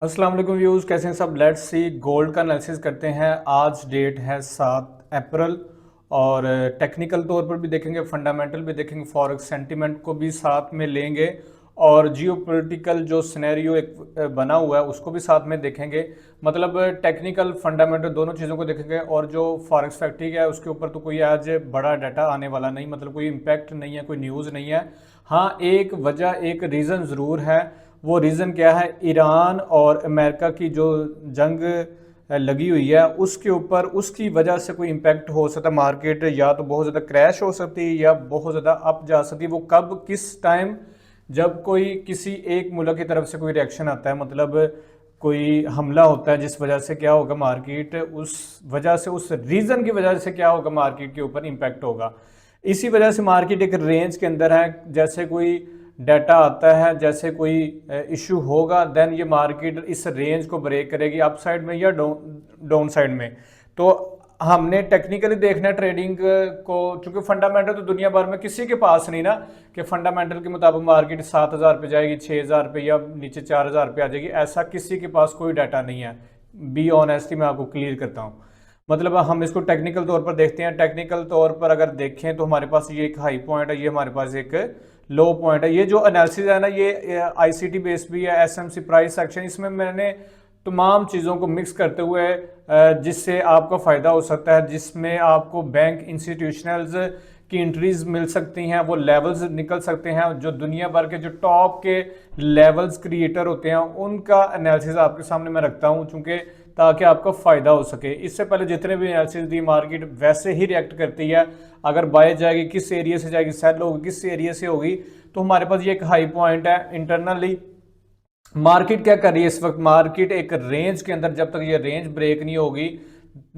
अस्सलाम वालेकुम व्यूज़, कैसे हैं सब। लेट्स सी गोल्ड का एनालिसिस करते हैं। आज डेट है 7 अप्रैल और टेक्निकल तौर पर भी देखेंगे, फंडामेंटल भी देखेंगे, फॉरेक्स सेंटीमेंट को भी साथ में लेंगे और जियोपॉलिटिकल जो सिनेरियो एक बना हुआ है उसको भी साथ में देखेंगे। मतलब टेक्निकल फंडामेंटल दोनों चीज़ों को देखेंगे और जो फॉरेक्स फैक्ट्री है उसके ऊपर तो कोई आज बड़ा डाटा आने वाला नहीं, मतलब कोई इम्पैक्ट नहीं है, कोई न्यूज़ नहीं है। हाँ, एक वजह एक रीज़न ज़रूर है। वो रीज़न क्या है? ईरान और अमेरिका की जो जंग लगी हुई है उसके ऊपर, उसकी वजह से कोई इम्पैक्ट हो सकता है। मार्केट या तो बहुत ज़्यादा क्रैश हो सकती है या बहुत ज़्यादा अप जा सकती है। वो कब, किस टाइम, जब कोई किसी एक मुल्क की तरफ से कोई रिएक्शन आता है, मतलब कोई हमला होता है, जिस वजह से क्या होगा मार्केट, उस वजह से, उस रीज़न की वजह से क्या होगा मार्केट के ऊपर इम्पैक्ट होगा। इसी वजह से मार्केट एक रेंज के अंदर है। जैसे कोई डाटा आता है, जैसे कोई इशू होगा, देन ये मार्केट इस रेंज को ब्रेक करेगी अप साइड में या डाउन साइड में। तो हमने टेक्निकली देखना है ट्रेडिंग को, क्योंकि फंडामेंटल तो दुनिया भर में किसी के पास नहीं ना कि फंडामेंटल के मुताबिक मार्केट 7,000 पे जाएगी, 6,000 पे या नीचे 4,000 पे आ जाएगी। ऐसा किसी के पास कोई डाटा नहीं है। बी ऑनेस्टली मैं आपको क्लियर करता हूँ। मतलब हम इसको टेक्निकल तौर पर देखते हैं। टेक्निकल तौर पर अगर देखें तो हमारे पास ये एक हाई पॉइंट है, ये हमारे पास एक लो पॉइंट है। ये जो एनालिसिस है ना, ये आईसीटी बेस भी है, एसएमसी प्राइस एक्शन, इसमें मैंने तमाम चीज़ों को मिक्स करते हुए जिससे आपका फ़ायदा हो सकता है, जिसमें आपको बैंक इंस्टीट्यूशनल्स की एंट्रीज मिल सकती हैं, वो लेवल्स निकल सकते हैं, जो दुनिया भर के जो टॉप के लेवल्स क्रिएटर होते हैं उनका एनालिसिस आपके सामने मैं रखता हूं, चूंकि ताकि आपका फ़ायदा हो सके। इससे पहले जितने भी एनालिसिस दी, मार्केट वैसे ही रिएक्ट करती है। अगर बाय जाएगी, किस एरिया से जाएगी, सेल होगी किस एरिया से होगी। तो हमारे पास ये एक हाई पॉइंट है। इंटरनली मार्केट क्या कर रही है इस वक्त? मार्केट एक रेंज के अंदर, जब तक ये रेंज ब्रेक नहीं होगी,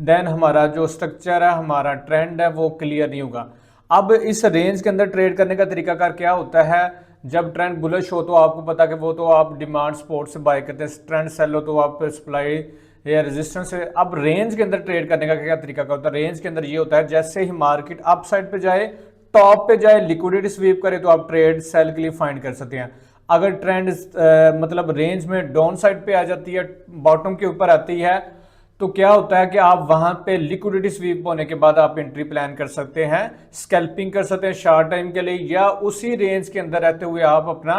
देन हमारा जो स्ट्रक्चर है, हमारा ट्रेंड है, वो क्लियर नहीं होगा। अब इस रेंज के अंदर ट्रेड करने का तरीकाकार क्या होता है? जब ट्रेंड बुलिश हो तो आपको पता कि वो तो आप डिमांड सपोर्ट से बाय करते हैं, ट्रेंड सेल हो तो आप सप्लाई या रेजिस्टेंस से। अब रेंज के अंदर ट्रेड करने का क्या तरीका होता है? रेंज के अंदर ये होता है, जैसे ही मार्केट अप साइड पे जाए, टॉप पे जाए, लिक्विडिटी स्वीप करे, तो आप ट्रेड सेल के लिए फाइंड कर सकते हैं। अगर ट्रेंड मतलब रेंज में डाउन साइड पे आ जाती है, बॉटम के ऊपर आती है, तो क्या होता है कि आप वहां पे लिक्विडिटी स्वीप होने के बाद आप एंट्री प्लान कर सकते हैं, स्कैल्पिंग कर सकते हैं शॉर्ट टाइम के लिए, या उसी रेंज के अंदर रहते हुए आप अपना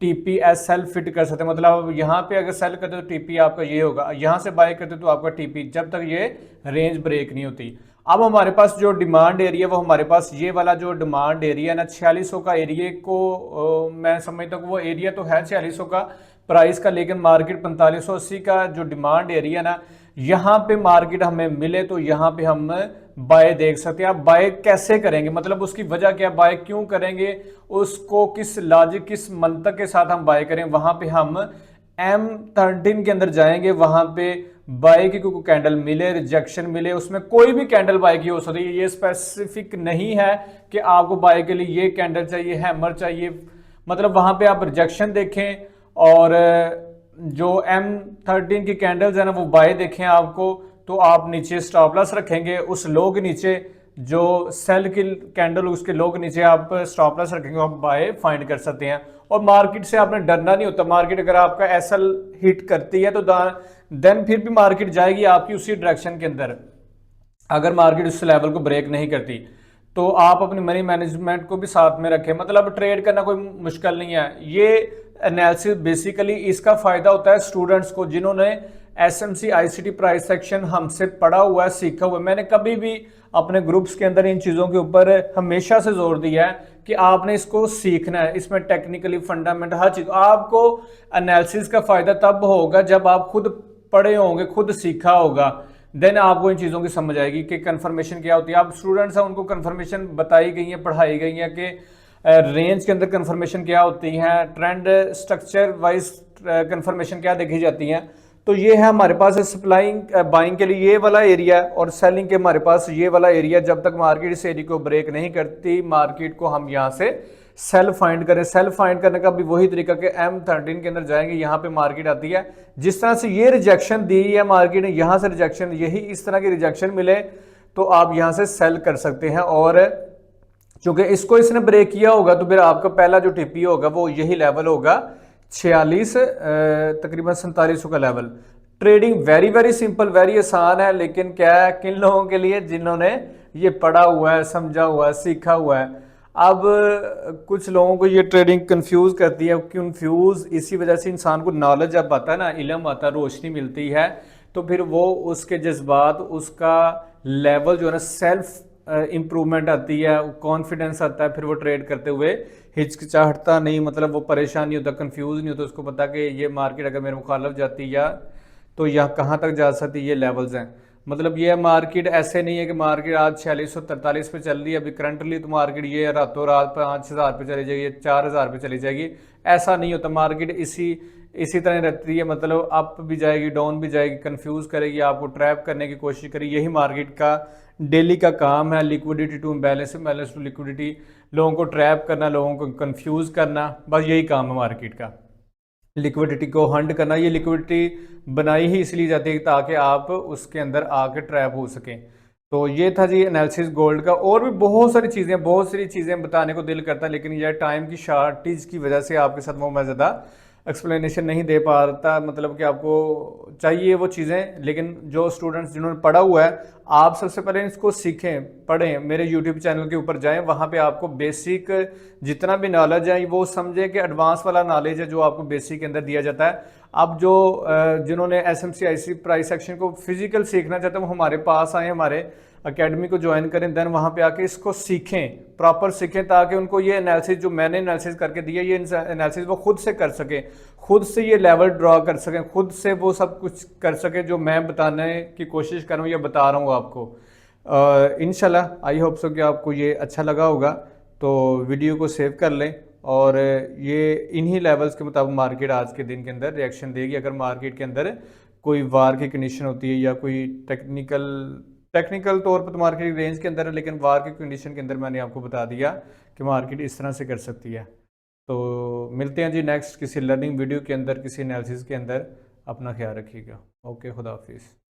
टीपीएस सेल फिट कर सकते हैं। मतलब यहाँ पे अगर सेल करते तो टीपी आपका ये होगा, यहाँ से बाय करते तो आपका टीपी, जब तक ये रेंज ब्रेक नहीं होती। अब हमारे पास जो डिमांड एरिया, वो हमारे पास ये वाला जो डिमांड एरिया ना 4600 का एरिया को मैं समझता हूँ वो एरिया तो है 4600 का प्राइस का, लेकिन मार्केट 4580 का जो डिमांड एरिया ना, यहाँ पे मार्केट हमें मिले तो यहाँ पे हम बाय देख सकते हैं। आप बाय कैसे करेंगे, मतलब उसकी वजह क्या, बाय क्यों करेंगे, उसको किस लॉजिक, किस मंतक के साथ हम बाय करें, वहां पे हम M13 के अंदर जाएंगे। वहां पे बाय की कोई कैंडल मिले, रिजेक्शन मिले, उसमें कोई भी कैंडल बाय की हो सकती है। ये स्पेसिफिक नहीं है कि आपको बाय के लिए ये कैंडल चाहिए, हैमर चाहिए। मतलब वहां पे आप रिजेक्शन देखें और जो M13 की कैंडल्स है ना वो बाय देखें आपको, तो आप नीचे स्टॉप लॉस रखेंगे। उस लो के नीचे जो सेल की कैंडल, उसके लो के नीचे आप स्टॉप लॉस रखेंगे, आप बाय फाइंड कर सकते हैं। और मार्केट से आपने डरना नहीं होता। मार्केट अगर आपका एसएल हिट करती है तो देन फिर भी मार्केट जाएगी आपकी उसी डायरेक्शन के अंदर। अगर मार्केट उस लेवल को ब्रेक नहीं करती तो आप अपनी मनी मैनेजमेंट को भी साथ में रखें। मतलब ट्रेड करना कोई मुश्किल नहीं है। ये एनालिसिस बेसिकली इसका फायदा होता है स्टूडेंट्स को, जिन्होंने एसएमसी आईसीटी प्राइस सेक्शन हमसे पढ़ा हुआ है, सीखा हुआ है। मैंने कभी भी अपने ग्रुप्स के अंदर इन चीज़ों के ऊपर हमेशा से जोर दिया है कि आपने इसको सीखना है। इसमें टेक्निकली फंडामेंटल हर चीज़ आपको, एनालिसिस का फायदा तब होगा जब आप खुद पढ़े होंगे, खुद सीखा होगा, देन आपको इन चीज़ों की समझ आएगी कि कंफर्मेशन क्या होती है। आप स्टूडेंट्स हैं, उनको कंफर्मेशन बताई गई है, पढ़ाई गई है कि रेंज के अंदर कंफर्मेशन क्या होती है, ट्रेंड स्ट्रक्चर वाइज कंफर्मेशन क्या देखी जाती है। तो ये है हमारे पास सप्लाइंग बाइंग के लिए ये वाला एरिया, और सेलिंग के हमारे पास ये वाला एरिया। जब तक मार्केट इस एरिया को ब्रेक नहीं करती, मार्केट को हम यहाँ से सेल फाइंड करें। सेल फाइंड करने का भी वही तरीका कि M13 के अंदर जाएंगे, यहाँ पे मार्केट आती है। जिस तरह से ये रिजेक्शन दी है मार्केट ने, यहाँ से रिजेक्शन, यही इस तरह की रिजेक्शन मिले तो आप यहाँ से सेल कर सकते हैं। और चूंकि इसको इसने ब्रेक किया होगा तो फिर आपका पहला जो टीपी होगा वो यही लेवल होगा 46 तकरीबन 4700 का level. Trading very very simple, very आसान है, लेकिन क्या है किन लोगों के लिए जिन्होंने ये पढ़ा हुआ है, समझा हुआ है, सीखा हुआ है। अब कुछ लोगों को ये ट्रेडिंग कंफ्यूज करती है। कंफ्यूज इसी वजह से, इंसान को नॉलेज जब आता है ना, इल्म आता है, रोशनी मिलती है, तो फिर वो उसके जज्बात, उसका लेवल जो है ना, सेल्फ इम्प्रूवमेंट आती है, कॉन्फिडेंस आता है, फिर वो ट्रेड करते हुए हिचकिचाहटता नहीं, मतलब वो परेशान नहीं होता, कंफ्यूज नहीं होता, उसको पता कि ये मार्केट अगर मेरे मुखालफ जाती या तो यहाँ कहाँ तक जा सकती, ये लेवल्स हैं। मतलब ये मार्केट ऐसे नहीं है कि मार्केट आज 4643 पे चल रही है अभी करंटली, तो मार्केट ये रातों रात 5000 पे चली जाएगी, 4000 पे चली जाएगी, ऐसा नहीं होता। मार्केट इसी तरह रहती है, मतलब अप भी जाएगी, डाउन भी जाएगी, कंफ्यूज करेगी, आपको ट्रैप करने की कोशिश करेगी। यही मार्केट का डेली का काम है, liquidity to imbalance, imbalance to liquidity, लोगों को ट्रैप करना, लोगों को कंफ्यूज करना, बस यही काम है मार्केट का, लिक्विडिटी को हंड करना। ये लिक्विडिटी बनाई ही इसलिए जाती है ताकि आप उसके अंदर आके ट्रैप हो सकें। तो ये था जी एनालिसिस गोल्ड का। और भी बहुत सारी चीज़ें बताने को दिल करता है, लेकिन यह टाइम की शॉर्टेज की वजह से आपके साथ वो मैं ज़्यादा एक्सप्लेनेशन नहीं दे पाता। मतलब कि आपको चाहिए वो चीज़ें, लेकिन जो स्टूडेंट्स जिन्होंने पढ़ा हुआ है, आप सबसे पहले इसको सीखें, पढ़ें, मेरे यूट्यूब चैनल के ऊपर जाएं, वहाँ पे आपको बेसिक जितना भी नॉलेज है वो समझें कि एडवांस वाला नॉलेज है जो आपको बेसिक के अंदर दिया जाता है। अब जो जिन्होंने SMCIC प्राइस सेक्शन को फिजिकल सीखना चाहते हैं वो हमारे पास आए, हमारे अकेडमी को ज्वाइन करें, देन वहाँ पे आके इसको सीखें, प्रॉपर सीखें, ताकि उनको ये एनालिसिस जो मैंने एनालिसिस करके दिया, ये एनालिसिस वो खुद से कर सकें, खुद से ये लेवल ड्रॉ कर सकें, खुद से वो सब कुछ कर सकें जो मैं बताने की कोशिश कर रहा हूँ या बता रहा हूँ आपको। इंशाल्लाह आई होप सो कि आपको ये अच्छा लगा होगा। तो वीडियो को सेव कर लें, और ये इन्हीं लेवल्स के मुताबिक मार्केट आज के दिन के अंदर रिएक्शन देगी। अगर मार्केट के अंदर कोई वार की कंडीशन होती है या कोई टेक्निकल तौर पर तो मार्केट रेंज के अंदर है, लेकिन वार की कंडीशन के अंदर मैंने आपको बता दिया कि मार्केट इस तरह से कर सकती है। तो मिलते हैं जी नेक्स्ट किसी लर्निंग वीडियो के अंदर, किसी एनालिसिस के अंदर। अपना ख्याल रखिएगा। ओके, खुदा हाफिज़।